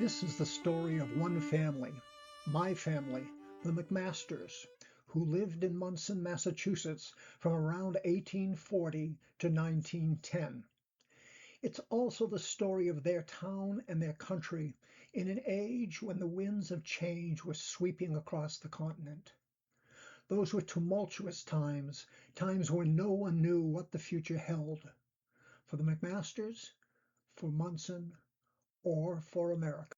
This is the story of one family, my family, the McMasters, who lived in Monson, Massachusetts from around 1840 to 1910. It's also the story of their town and their country in an age when the winds of change were sweeping across the continent. Those were tumultuous times, times when no one knew what the future held for the McMasters, for Monson, or for America.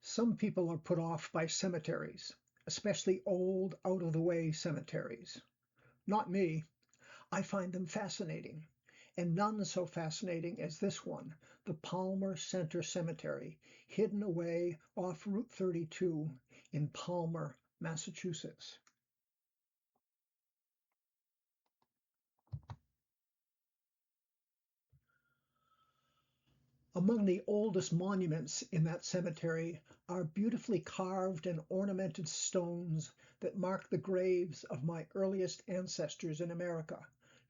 Some people are put off by cemeteries, especially old, out-of-the-way cemeteries. Not me. I find them fascinating, and none so fascinating as this one, the Palmer Center Cemetery, hidden away off Route 32 in Palmer, Massachusetts. Among the oldest monuments in that cemetery are beautifully carved and ornamented stones that mark the graves of my earliest ancestors in America,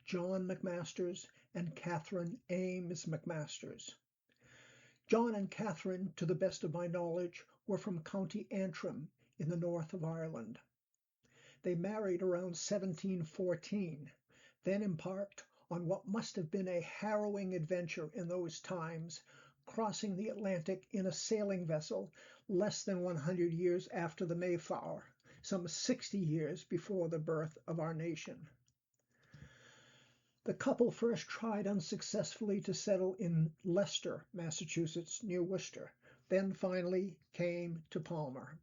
John McMasters and Catherine Ames McMasters. John and Catherine, to the best of my knowledge, were from County Antrim in the north of Ireland. They married around 1714, then embarked on what must have been a harrowing adventure in those times, crossing the Atlantic in a sailing vessel less than 100 years after the Mayflower, some 60 years before the birth of our nation. The couple first tried unsuccessfully to settle in Leicester, Massachusetts, near Worcester, then finally came to Palmer.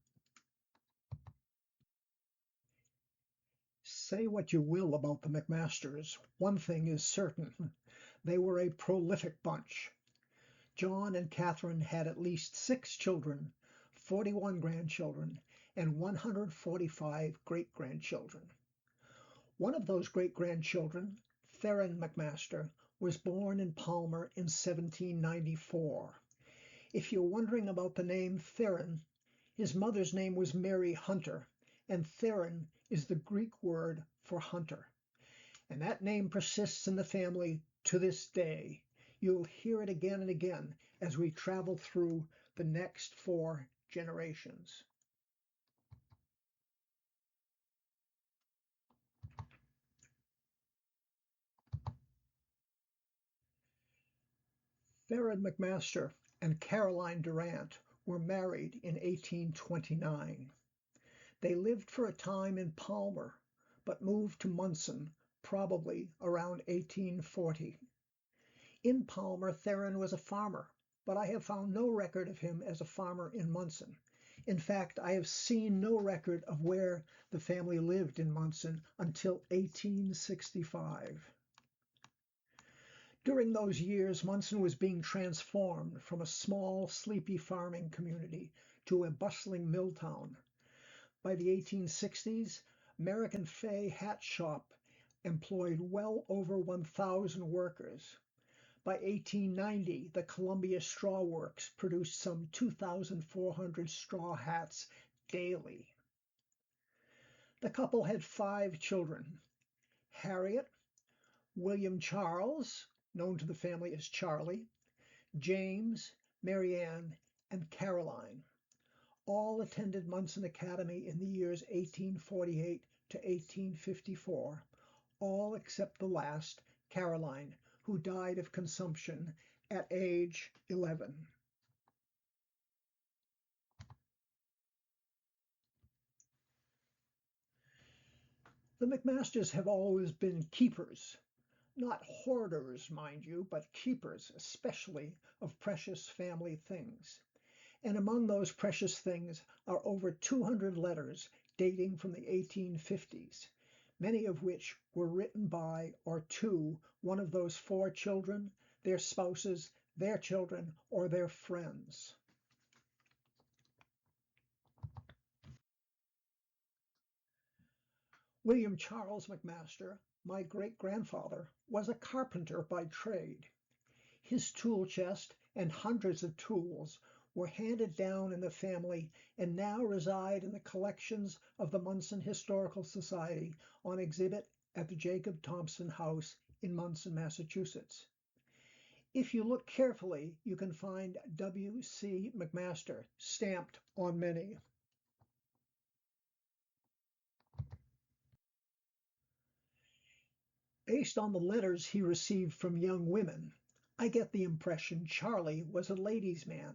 Say what you will about the McMasters, one thing is certain. They were a prolific bunch. John and Catherine had at least 6 children, 41 grandchildren, and 145 great-grandchildren. One of those great-grandchildren, Theron McMaster, was born in Palmer in 1794. If you're wondering about the name Theron, his mother's name was Mary Hunter, and Theron is the Greek word for hunter. And that name persists in the family to this day. You'll hear it again and again as we travel through the next 4 generations. Theron McMaster and Caroline Durant were married in 1829. They lived for a time in Palmer, but moved to Monson probably around 1840. In Palmer, Theron was a farmer, but I have found no record of him as a farmer in Monson. In fact, I have seen no record of where the family lived in Monson until 1865. During those years, Monson was being transformed from a small, sleepy farming community to a bustling mill town. By the 1860s, American Fay Hat Shop employed well over 1,000 workers. By 1890, the Columbia Straw Works produced some 2,400 straw hats daily. The couple had 5 children: Harriet, William Charles, known to the family as Charlie, James, Marianne, and Caroline. All attended Monson Academy in the years 1848 to 1854, all except the last, Caroline, who died of consumption at age 11. The McMasters have always been keepers, not hoarders, mind you, but keepers, especially of precious family things. And among those precious things are over 200 letters dating from the 1850s, many of which were written by or to one of those 4 children, their spouses, their children, or their friends. William Charles McMaster, my great-grandfather, was a carpenter by trade. His tool chest and hundreds of tools were handed down in the family and now reside in the collections of the Monson Historical Society on exhibit at the Jacob Thompson House in Monson, Massachusetts. If you look carefully, you can find W.C. McMaster stamped on many. Based on the letters he received from young women, I get the impression Charlie was a ladies' man,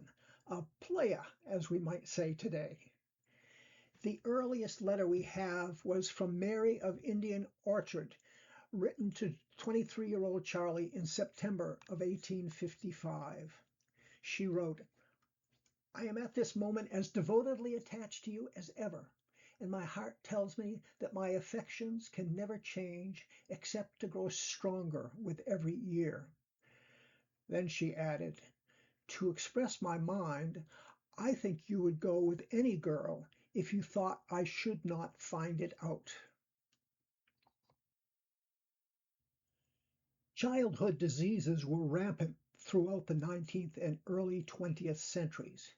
a playa, as we might say today. The earliest letter we have was from Mary of Indian Orchard, written to 23-year-old Charlie in September of 1855. She wrote, "I am at this moment as devotedly attached to you as ever, and my heart tells me that my affections can never change except to grow stronger with every year." Then she added, "To express my mind, I think you would go with any girl if you thought I should not find it out." Childhood diseases were rampant throughout the 19th and early 20th centuries.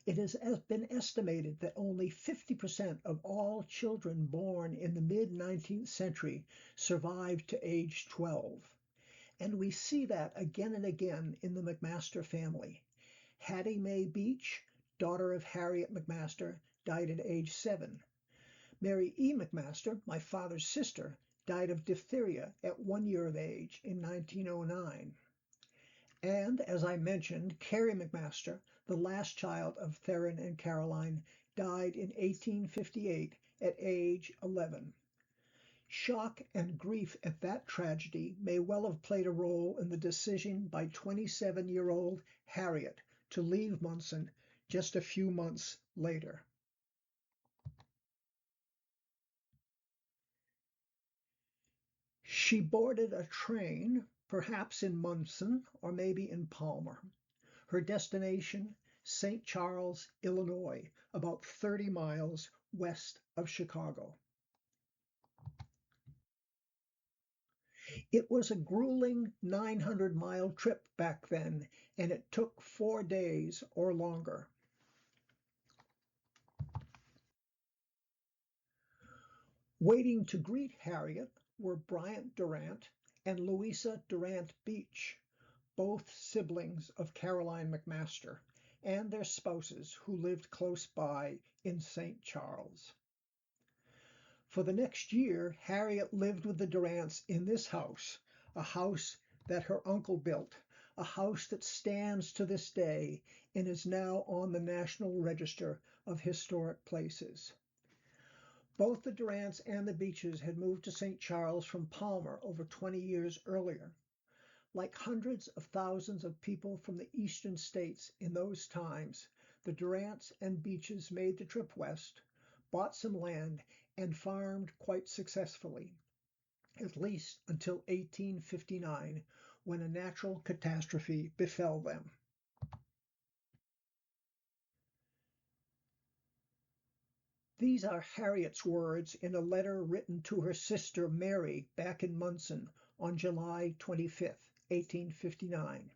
It has been estimated that only 50% of all children born in the mid-19th century survived to age 12. And we see that again and again in the McMaster family. Hattie Mae Beach, daughter of Harriet McMaster, died at age 7. Mary E. McMaster, my father's sister, died of diphtheria at 1 year of age in 1909. And, as I mentioned, Carrie McMaster, the last child of Theron and Caroline, died in 1858 at age 11. Shock and grief at that tragedy may well have played a role in the decision by 27-year-old Harriet to leave Monson just a few months later. She boarded a train, perhaps in Monson or maybe in Palmer. Her destination, St. Charles, Illinois, about 30 miles west of Chicago. It was a grueling 900-mile trip back then, and it took 4 days or longer. Waiting to greet Harriet were Bryant Durant and Louisa Durant Beach, both siblings of Caroline McMaster, and their spouses who lived close by in St. Charles. For the next year, Harriet lived with the Durants in this house, a house that her uncle built, a house that stands to this day and is now on the National Register of Historic Places. Both the Durants and the Beaches had moved to St. Charles from Palmer over 20 years earlier. Like hundreds of thousands of people from the eastern states in those times, the Durants and Beaches made the trip west, bought some land, and farmed quite successfully, at least until 1859, when a natural catastrophe befell them. These are Harriet's words in a letter written to her sister Mary back in Monson on July 25th, 1859.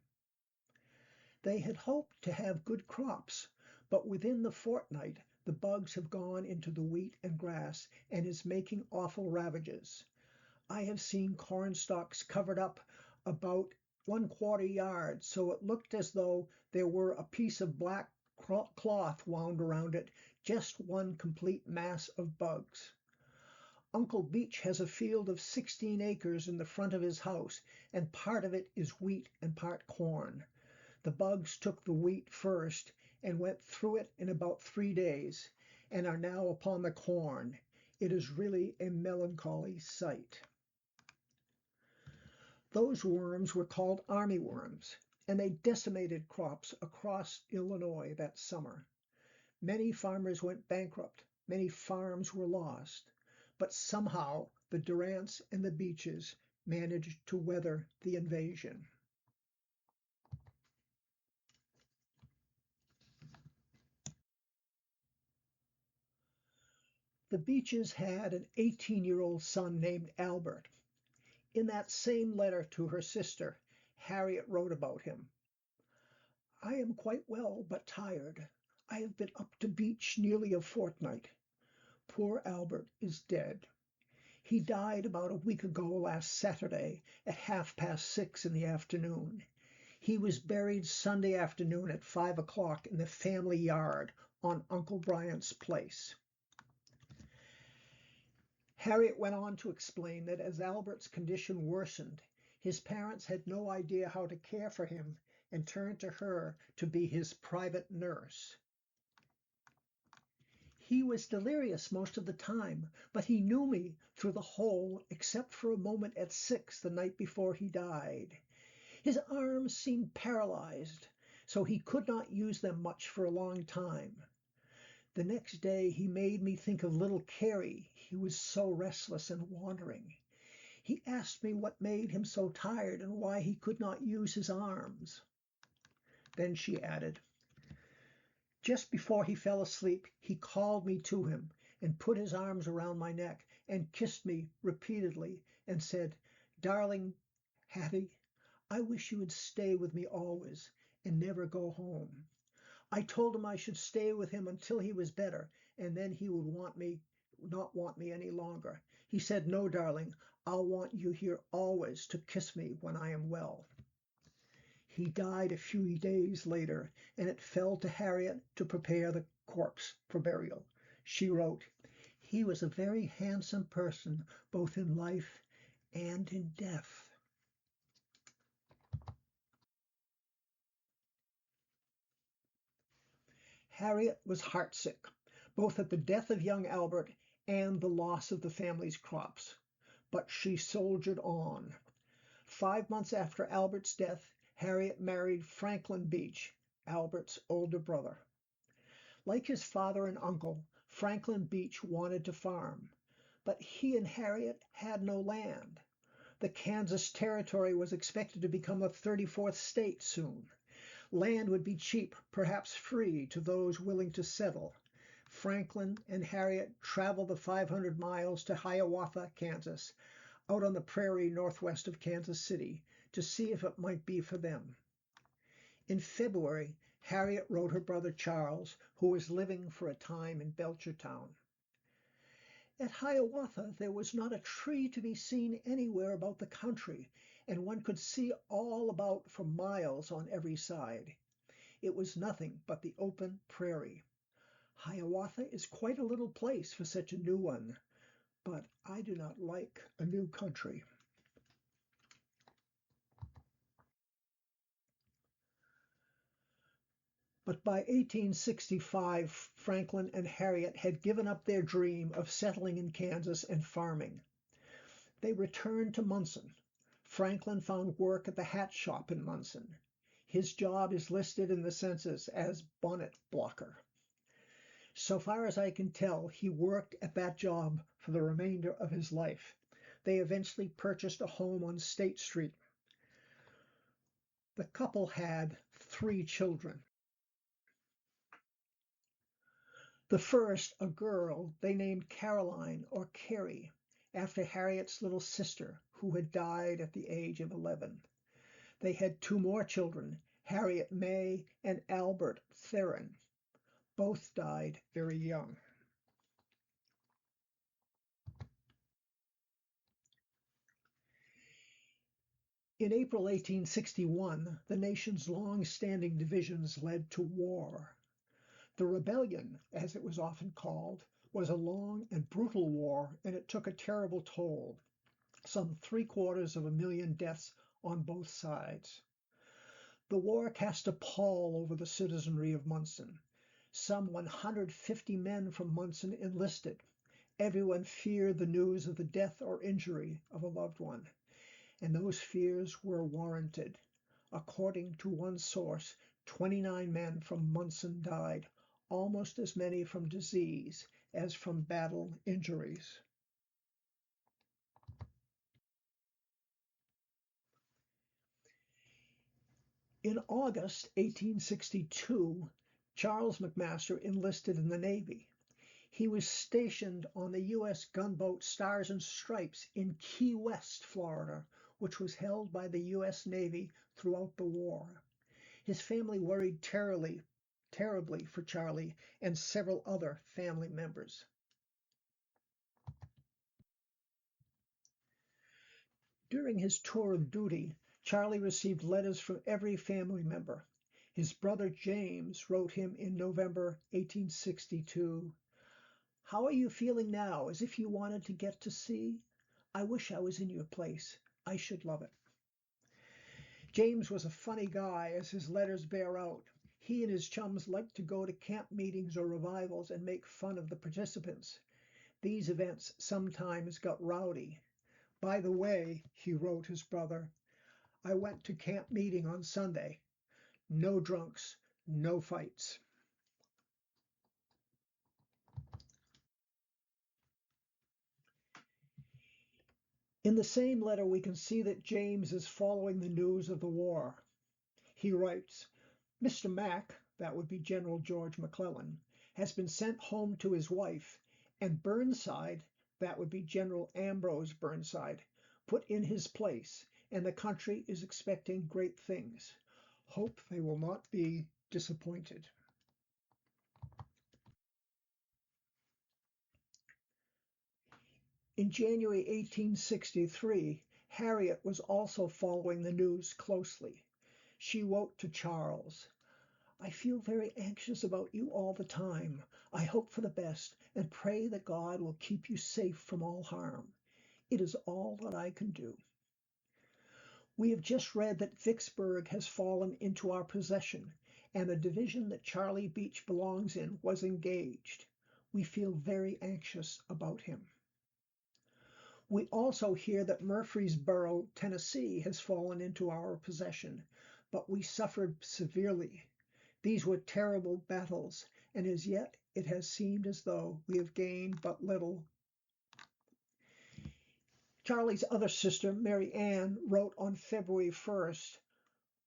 They had hoped to have good crops, but within the fortnight the bugs have gone into the wheat and grass and is making awful ravages. I have seen corn stalks covered up about 1/4 yard, so it looked as though there were a piece of black cloth wound around it, just one complete mass of bugs. Uncle Beach has a field of 16 acres in the front of his house, and part of it is wheat and part corn. The bugs took the wheat first and went through it in about 3 days, and are now upon the corn. It is really a melancholy sight. Those worms were called army worms, and they decimated crops across Illinois that summer. Many farmers went bankrupt, many farms were lost, but somehow the Durants and the Beaches managed to weather the invasion. The Beaches had an 18-year-old son named Albert. In that same letter to her sister, Harriet wrote about him. "I am quite well, but tired. I have been up to Beach nearly a fortnight. Poor Albert is dead. He died about a week ago last Saturday at 6:30 in the afternoon. He was buried Sunday afternoon at 5 o'clock in the family yard on Uncle Bryant's place. Harriet went on to explain that as Albert's condition worsened, his parents had no idea how to care for him and turned to her to be his private nurse. He was delirious most of the time, but he knew me through the whole except for a moment at 6 the night before he died. His arms seemed paralyzed, so he could not use them much for a long time. The next day he made me think of little Carrie. He was so restless and wandering. He asked me what made him so tired and why he could not use his arms. Then she added, just before he fell asleep, he called me to him and put his arms around my neck and kissed me repeatedly and said, "Darling Hattie, I wish you would stay with me always and never go home." I told him I should stay with him until he was better, and then he would not want me any longer. He said, "No, darling, I'll want you here always to kiss me when I am well." He died a few days later, and it fell to Harriet to prepare the corpse for burial. She wrote, "He was a very handsome person, both in life and in death." Harriet was heartsick, both at the death of young Albert and the loss of the family's crops, but she soldiered on. 5 months after Albert's death, Harriet married Franklin Beach, Albert's older brother. Like his father and uncle, Franklin Beach wanted to farm, but he and Harriet had no land. The Kansas Territory was expected to become a 34th state soon. Land would be cheap, perhaps free, to those willing to settle. Franklin and Harriet traveled the 500 miles to Hiawatha, Kansas, out on the prairie northwest of Kansas City, to see if it might be for them. In February, Harriet wrote her brother Charles, who was living for a time in Belchertown. At Hiawatha there was not a tree to be seen anywhere about the country, and one could see all about for miles on every side. It was nothing but the open prairie. Hiawatha is quite a little place for such a new one, but I do not like a new country. But by 1865, Franklin and Harriet had given up their dream of settling in Kansas and farming. They returned to Monson. Franklin found work at the hat shop in Monson. His job is listed in the census as bonnet blocker. So far as I can tell, he worked at that job for the remainder of his life. They eventually purchased a home on State Street. The couple had 3 children. The first, a girl, they named Caroline or Carrie, after Harriet's little sister, who had died at the age of 11. They had 2 more children, Harriet May and Albert Theron. Both died very young. In April 1861, the nation's long-standing divisions led to war. The rebellion, as it was often called, was a long and brutal war, and it took a terrible toll, some 750,000 deaths on both sides. The war cast a pall over the citizenry of Monson. Some 150 men from Monson enlisted. Everyone feared the news of the death or injury of a loved one, and those fears were warranted. According to one source, 29 men from Monson died, almost as many from disease as from battle injuries. In August 1862, Charles McMaster enlisted in the Navy. He was stationed on the U.S. gunboat Stars and Stripes in Key West, Florida, which was held by the U.S. Navy throughout the war. His family worried terribly for Charlie and several other family members. During his tour of duty, Charlie received letters from every family member. His brother James wrote him in November 1862, "How are you feeling now? As if you wanted to get to sea? I wish I was in your place. I should love it." James was a funny guy, as his letters bear out. He and his chums liked to go to camp meetings or revivals and make fun of the participants. These events sometimes got rowdy. "By the way," he wrote his brother, "I went to camp meeting on Sunday. No drunks, no fights." In the same letter, we can see that James is following the news of the war. He writes, "Mr. Mack," that would be General George McClellan, "has been sent home to his wife, and Burnside," that would be General Ambrose Burnside, "put in his place, and the country is expecting great things. Hope they will not be disappointed." In January 1863, Harriet was also following the news closely. She wrote to Charles, "I feel very anxious about you all the time. I hope for the best, and pray that God will keep you safe from all harm. It is all that I can do." We have just read that Vicksburg has fallen into our possession, and the division that Charlie Beach belongs in was engaged. We feel very anxious about him. We also hear that Murfreesboro, Tennessee, has fallen into our possession, but we suffered severely. These were terrible battles, and as yet it has seemed as though we have gained but little. Charlie's other sister, Mary Ann, wrote on February 1st,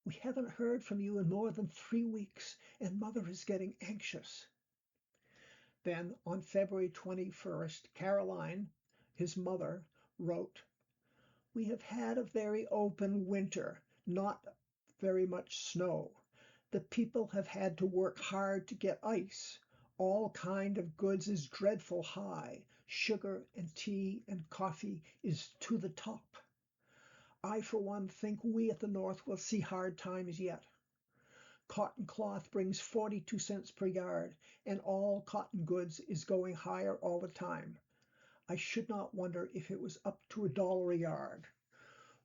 "We haven't heard from you in more than 3 weeks, and Mother is getting anxious." Then on February 21st, Caroline, his mother, wrote, "We have had a very open winter, not very much snow. The people have had to work hard to get ice. All kind of goods is dreadful high. Sugar and tea and coffee is to the top. I for one think we at the North will see hard times yet. Cotton cloth brings 42 cents per yard, and all cotton goods is going higher all the time. I should not wonder if it was up to $1 a yard.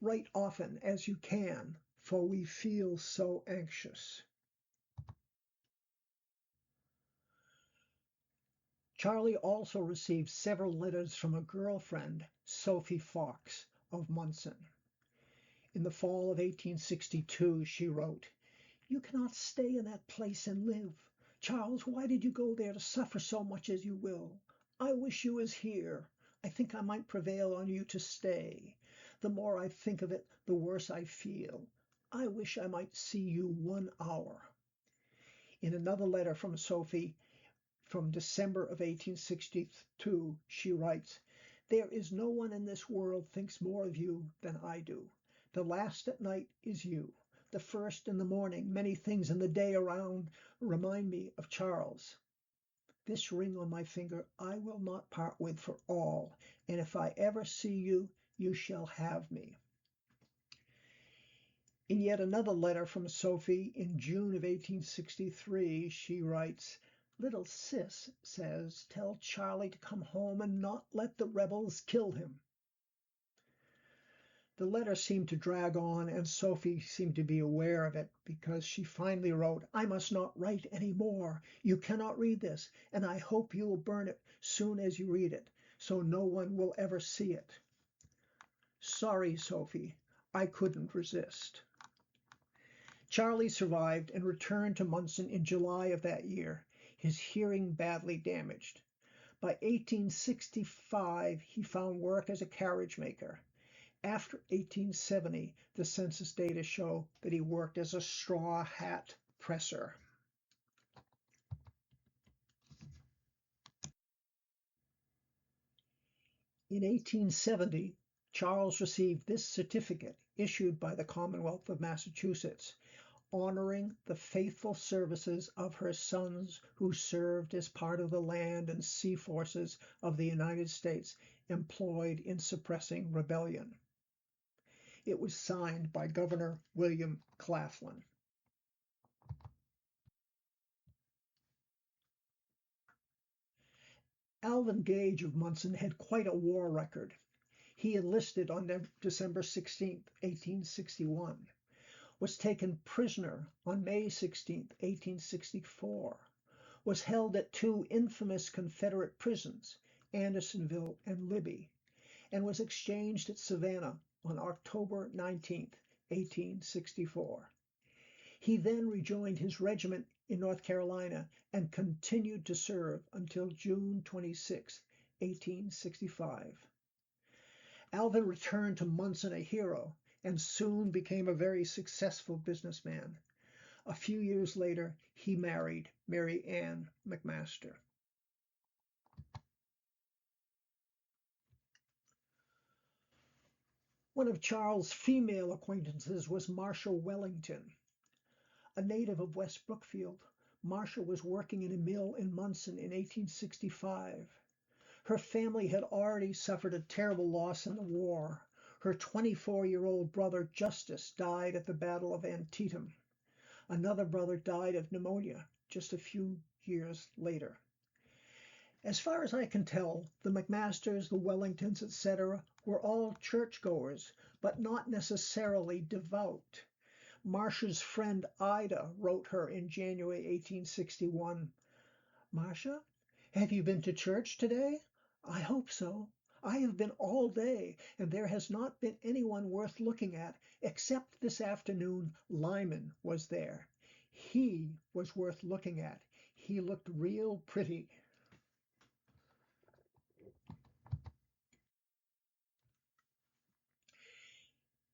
Write often as you can, for we feel so anxious." Charlie also received several letters from a girlfriend, Sophie Fox of Monson. In the fall of 1862 she wrote, "You cannot stay in that place and live. Charles, why did you go there to suffer so much as you will? I wish you was here. I think I might prevail on you to stay. The more I think of it, the worse I feel. I wish I might see you 1 hour." In another letter from Sophie from December of 1862, she writes, "There is no one in this world thinks more of you than I do. The last at night is you. The first in the morning. Many things in the day around remind me of Charles. This ring on my finger I will not part with for all, and if I ever see you, you shall have me." In yet another letter from Sophie in June of 1863, she writes, "Little Sis says, tell Charlie to come home and not let the rebels kill him." The letter seemed to drag on, and Sophie seemed to be aware of it, because she finally wrote, "I must not write any more. You cannot read this, and I hope you will burn it soon as you read it, so no one will ever see it. Sorry, Sophie, I couldn't resist." Charlie survived and returned to Monson in July of that year, his hearing badly damaged. By 1865 he found work as a carriage maker. After 1870, the census data show that he worked as a straw hat presser. In 1870, Charles received this certificate issued by the Commonwealth of Massachusetts, honoring the faithful services of her sons who served as part of the land and sea forces of the United States employed in suppressing rebellion. It was signed by Governor William Claflin. Alvin Gage of Monson had quite a war record. He enlisted on December 16, 1861, was taken prisoner on May 16, 1864, was held at two infamous Confederate prisons, Andersonville and Libby, and was exchanged at Savannah on October 19, 1864. He then rejoined his regiment in North Carolina and continued to serve until June 26, 1865. Alvin returned to Monson a hero and soon became a very successful businessman. A few years later, he married Mary Ann McMaster. One of Charles' female acquaintances was Marcia Wellington. A native of West Brookfield, Marcia was working in a mill in Monson in 1865. Her family had already suffered a terrible loss in the war. Her 24-year-old brother Justus died at the Battle of Antietam. Another brother died of pneumonia just a few years later. As far as I can tell, the McMasters, the Wellingtons, etc., were all churchgoers, but not necessarily devout. Marcia's friend Ida wrote her in January 1861, "Marcia, have you been to church today? I hope so. I have been all day, and there has not been anyone worth looking at, except this afternoon Lyman was there. He was worth looking at. He looked real pretty."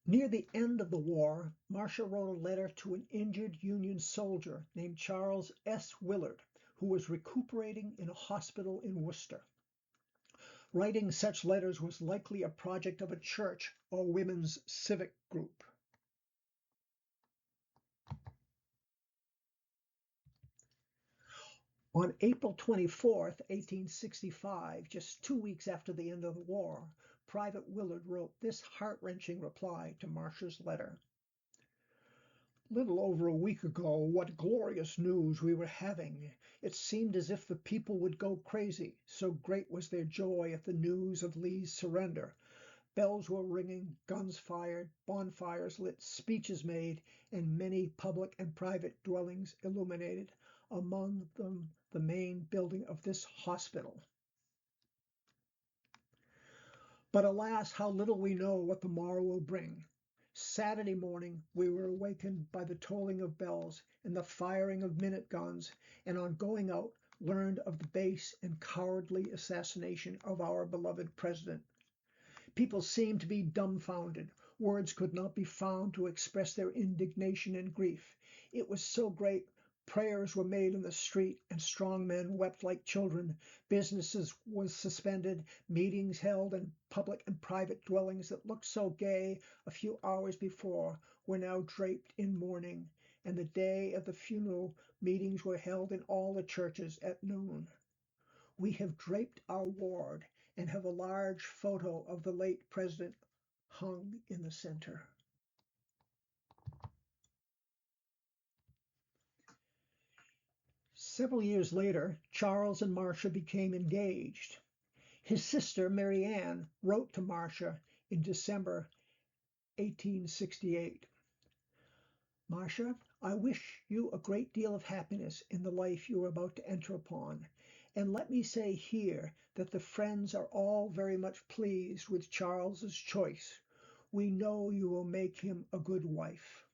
Near the end of the war, Marcia wrote a letter to an injured Union soldier named Charles S. Willard, who was recuperating in a hospital in Worcester. Writing such letters was likely a project of a church or women's civic group. On April 24, 1865, just 2 weeks after the end of the war, Private Willard wrote this heart-wrenching reply to Marcia's letter. "Little over a week ago, what glorious news we were having! It seemed as if the people would go crazy, so great was their joy at the news of Lee's surrender. Bells were ringing, guns fired, bonfires lit, speeches made, and many public and private dwellings illuminated, among them the main building of this hospital. But alas, how little we know what the morrow will bring. Saturday morning we were awakened by the tolling of bells and the firing of minute guns, and on going out learned of the base and cowardly assassination of our beloved president. People seemed to be dumbfounded. Words could not be found to express their indignation and grief. It was so great. Prayers were made in the street, and strong men wept like children. Businesses was suspended, meetings held, and public and private dwellings that looked so gay a few hours before were now draped in mourning, and the day of the funeral meetings were held in all the churches at noon. We have draped our ward and have a large photo of the late president hung in the center." Several years later, Charles and Marcia became engaged. His sister, Mary Ann, wrote to Marcia in December 1868, "Marcia, I wish you a great deal of happiness in the life you are about to enter upon. And let me say here that the friends are all very much pleased with Charles's choice. We know you will make him a good wife."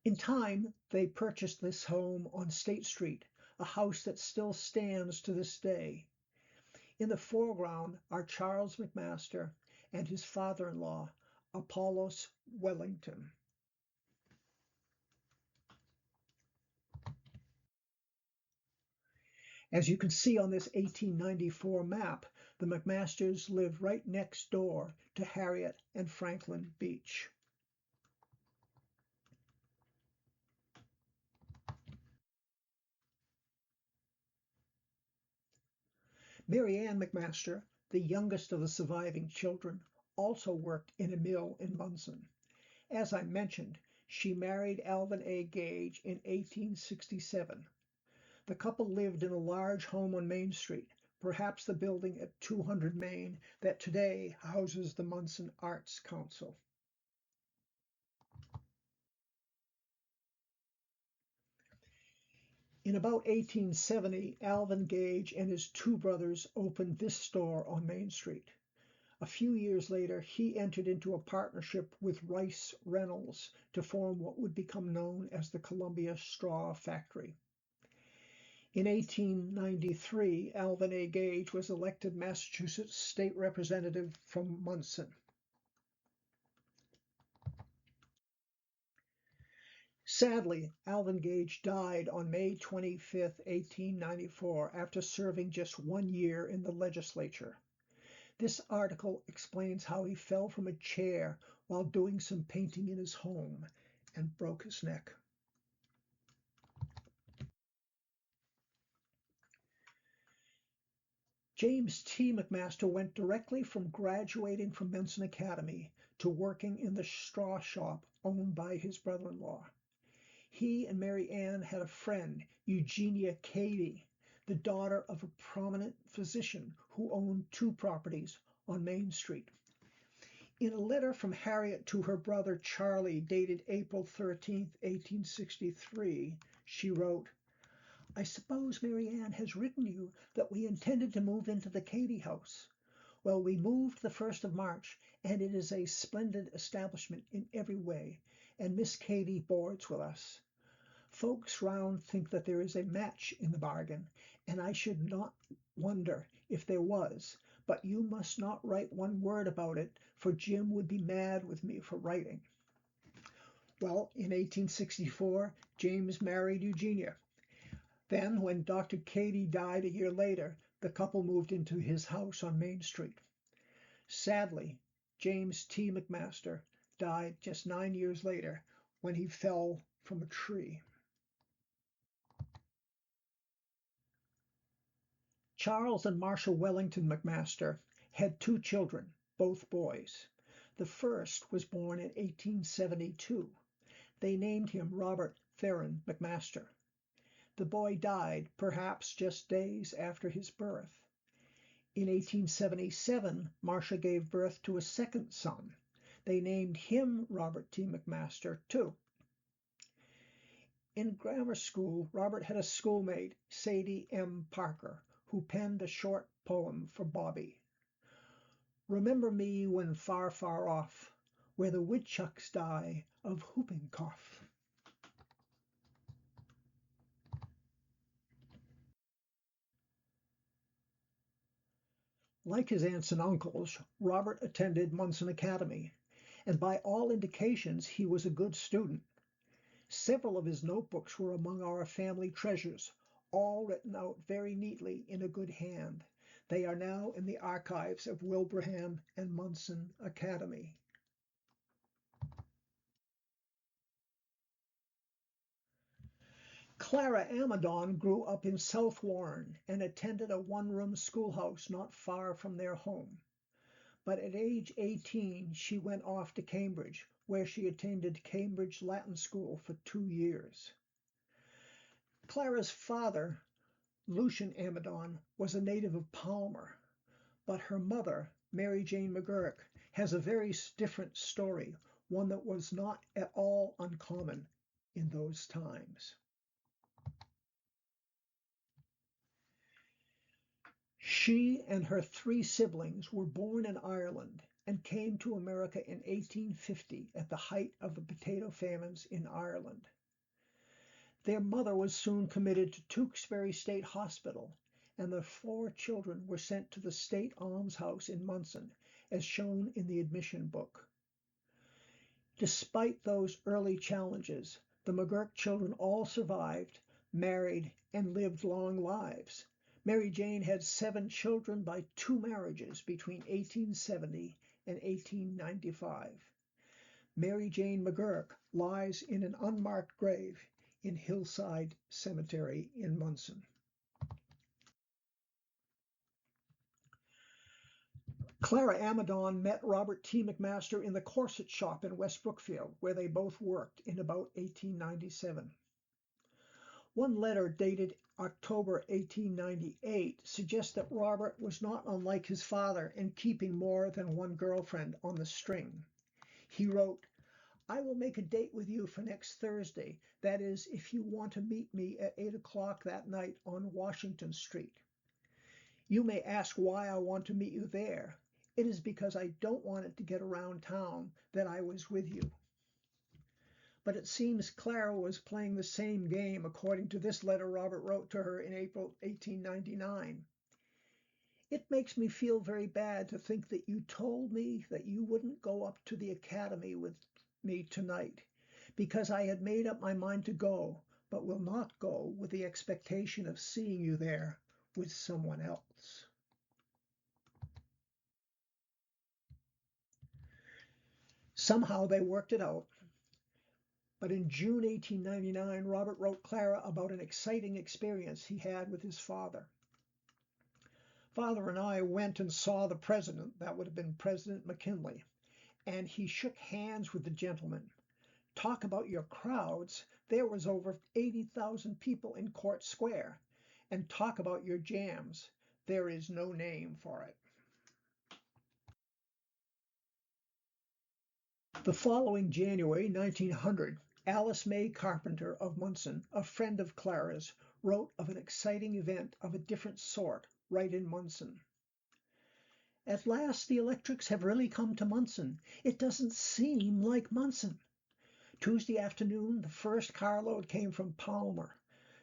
In time, they purchased this home on State Street, a house that still stands to this day. In the foreground are Charles McMaster and his father-in-law, Apollos Wellington. As you can see on this 1894 map, the McMasters live right next door to Harriet and Franklin Beach. Mary Ann McMaster, the youngest of the surviving children, also worked in a mill in Monson. As I mentioned, she married Alvin A. Gage in 1867. The couple lived in a large home on Main Street, perhaps the building at 200 Main that today houses the Monson Arts Council. In about 1870, Alvin Gage and his two brothers opened this store on Main Street. A few years later, he entered into a partnership with Rice Reynolds to form what would become known as the Columbia Straw Factory. In 1893, Alvin A. Gage was elected Massachusetts State Representative from Monson. Sadly, Alvin Gage died on May 25, 1894, after serving just 1 year in the legislature. This article explains how he fell from a chair while doing some painting in his home and broke his neck. James T. McMaster went directly from graduating from Monson Academy to working in the straw shop owned by his brother-in-law. He and Mary Ann had a friend, Eugenia Cady, the daughter of a prominent physician who owned 2 properties on Main Street. In a letter from Harriet to her brother Charlie, dated April 13, 1863, she wrote, "I suppose Mary Ann has written you that we intended to move into the Cady house. Well, we moved the 1st of March, and it is a splendid establishment in every way, and Miss Cady boards with us. Folks round think that there is a match in the bargain, and I should not wonder if there was, but you must not write one word about it, for Jim would be mad with me for writing." Well, in 1864, James married Eugenia. Then, when Dr. Cady died a year later, the couple moved into his house on Main Street. Sadly, James T. McMaster died just 9 years later when he fell from a tree. Charles and Marcia Wellington McMaster had 2 children, both boys. The first was born in 1872. They named him Robert Theron McMaster. The boy died, perhaps just days after his birth. In 1877, Marcia gave birth to a second son. They named him Robert T. McMaster, too. In grammar school, Robert had a schoolmate, Sadie M. Parker, who penned a short poem for Bobby. "Remember me when far, far off, where the woodchucks die of whooping cough." Like his aunts and uncles, Robert attended Monson Academy, and by all indications he was a good student. Several of his notebooks were among our family treasures, all written out very neatly in a good hand. They are now in the archives of Wilbraham and Monson Academy. Clara Amadon grew up in South Warren and attended a one-room schoolhouse not far from their home. But at age 18, she went off to Cambridge, where she attended Cambridge Latin School for 2 years. Clara's father, Lucian Amadon, was a native of Palmer, but her mother, Mary Jane McGurk, has a very different story, one that was not at all uncommon in those times. She and her 3 siblings were born in Ireland and came to America in 1850 at the height of the potato famines in Ireland. Their mother was soon committed to Tewksbury State Hospital, and the 4 children were sent to the State Almshouse in Monson, as shown in the admission book. Despite those early challenges, the McGurk children all survived, married, and lived long lives. Mary Jane had 7 children by 2 marriages between 1870 and 1895. Mary Jane McGurk lies in an unmarked grave in Hillside Cemetery in Monson. Clara Amadon met Robert T. McMaster in the corset shop in West Brookfield, where they both worked in about 1897. One letter dated October 1898 suggests that Robert was not unlike his father in keeping more than one girlfriend on the string. He wrote, "I will make a date with you for next Thursday. That is, if you want to meet me at 8 o'clock that night on Washington Street. You may ask why I want to meet you there. It is because I don't want it to get around town that I was with you." But it seems Clara was playing the same game according to this letter Robert wrote to her in April 1899. "It makes me feel very bad to think that you told me that you wouldn't go up to the academy with me tonight, because I had made up my mind to go, but will not go with the expectation of seeing you there with someone else." Somehow they worked it out. But in June 1899, Robert wrote Clara about an exciting experience he had with his father. "Father and I went and saw the president," that would have been President McKinley, "and he shook hands with the gentleman. Talk about your crowds, there was over 80,000 people in Court Square, and talk about your jams, there is no name for it." The following January 1900, Alice May Carpenter of Monson, a friend of Clara's, wrote of an exciting event of a different sort right in Monson. "At last the electrics have really come to Monson. It doesn't seem like Monson. Tuesday afternoon the first carload came from Palmer.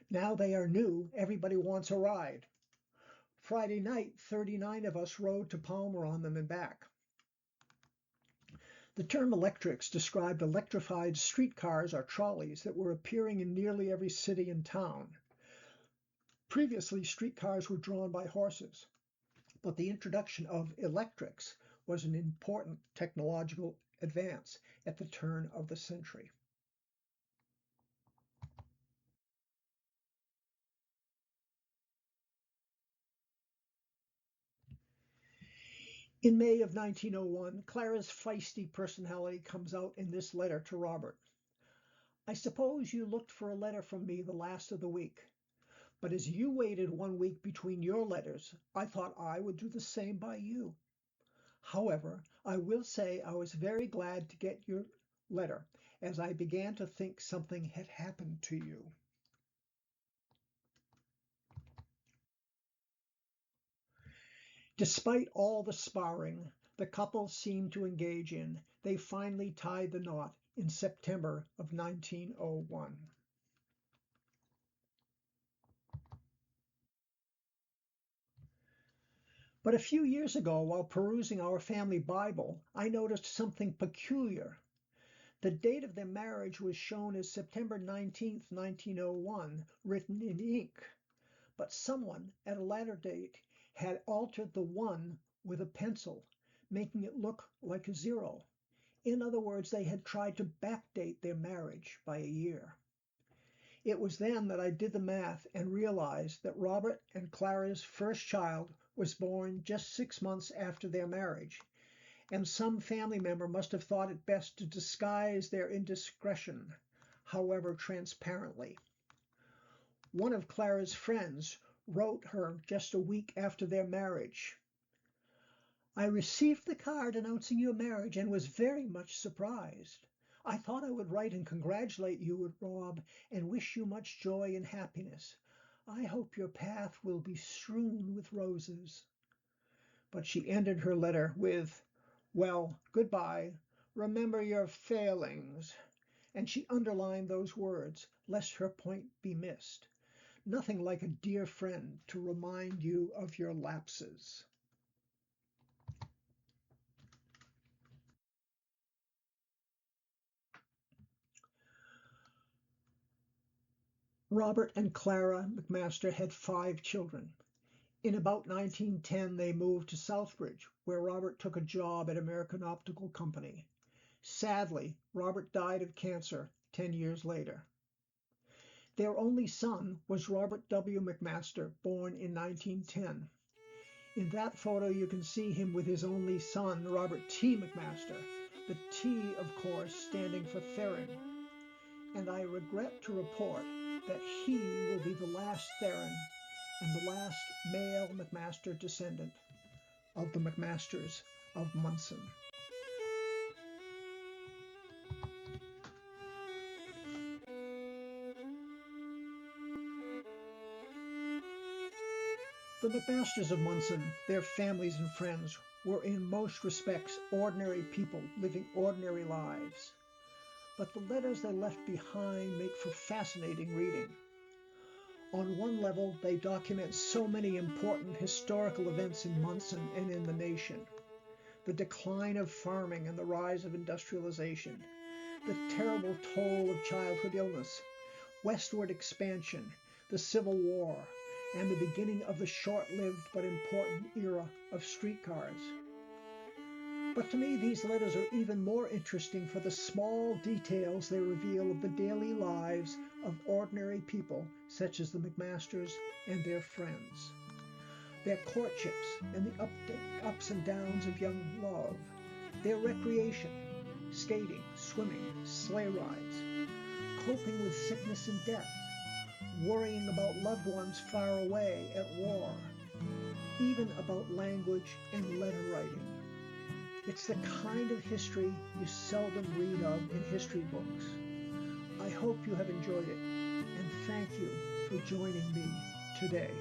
Now they are new, everybody wants a ride. Friday night 39 of us rode to Palmer on them and back." The term electrics described electrified streetcars or trolleys that were appearing in nearly every city and town. Previously, streetcars were drawn by horses, but the introduction of electrics was an important technological advance at the turn of the century. In May of 1901, Clara's feisty personality comes out in this letter to Robert. "I suppose you looked for a letter from me the last of the week. But as you waited 1 week between your letters, I thought I would do the same by you. However, I will say I was very glad to get your letter, as I began to think something had happened to you." Despite all the sparring the couple seemed to engage in, they finally tied the knot in September of 1901. But a few years ago, while perusing our family Bible, I noticed something peculiar. The date of their marriage was shown as September 19th, 1901, written in ink, but someone at a later date had altered the 1 with a pencil, making it look like a 0. In other words, they had tried to backdate their marriage by a year. It was then that I did the math and realized that Robert and Clara's first child was born just 6 months after their marriage, and some family member must have thought it best to disguise their indiscretion, however transparently. One of Clara's friends wrote her just a week after their marriage, "I received the card announcing your marriage and was very much surprised. I thought I would write and congratulate you, Rob, and wish you much joy and happiness. I hope your path will be strewn with roses." But she ended her letter with, "Well, goodbye. Remember your failings." And she underlined those words, lest her point be missed. Nothing like a dear friend to remind you of your lapses. Robert and Clara McMaster had 5 children. In about 1910 they moved to Southbridge, where Robert took a job at American Optical Company. Sadly, Robert died of cancer 10 years later. Their only son was Robert W. McMaster, born in 1910. In that photo, you can see him with his only son, Robert T. McMaster, the T, of course, standing for Theron. And I regret to report that he will be the last Theron and the last male McMaster descendant of the McMasters of Monson. The McMasters of Monson, their families and friends, were in most respects ordinary people living ordinary lives. But the letters they left behind make for fascinating reading. On one level, they document so many important historical events in Monson and in the nation. The decline of farming and the rise of industrialization, the terrible toll of childhood illness, westward expansion, the Civil War, and the beginning of the short-lived but important era of streetcars. But to me, these letters are even more interesting for the small details they reveal of the daily lives of ordinary people, such as the McMasters and their friends. Their courtships and the ups and downs of young love, their recreation, skating, swimming, sleigh rides, coping with sickness and death, worrying about loved ones far away at war, even about language and letter writing. It's the kind of history you seldom read of in history books. I hope you have enjoyed it, and thank you for joining me today.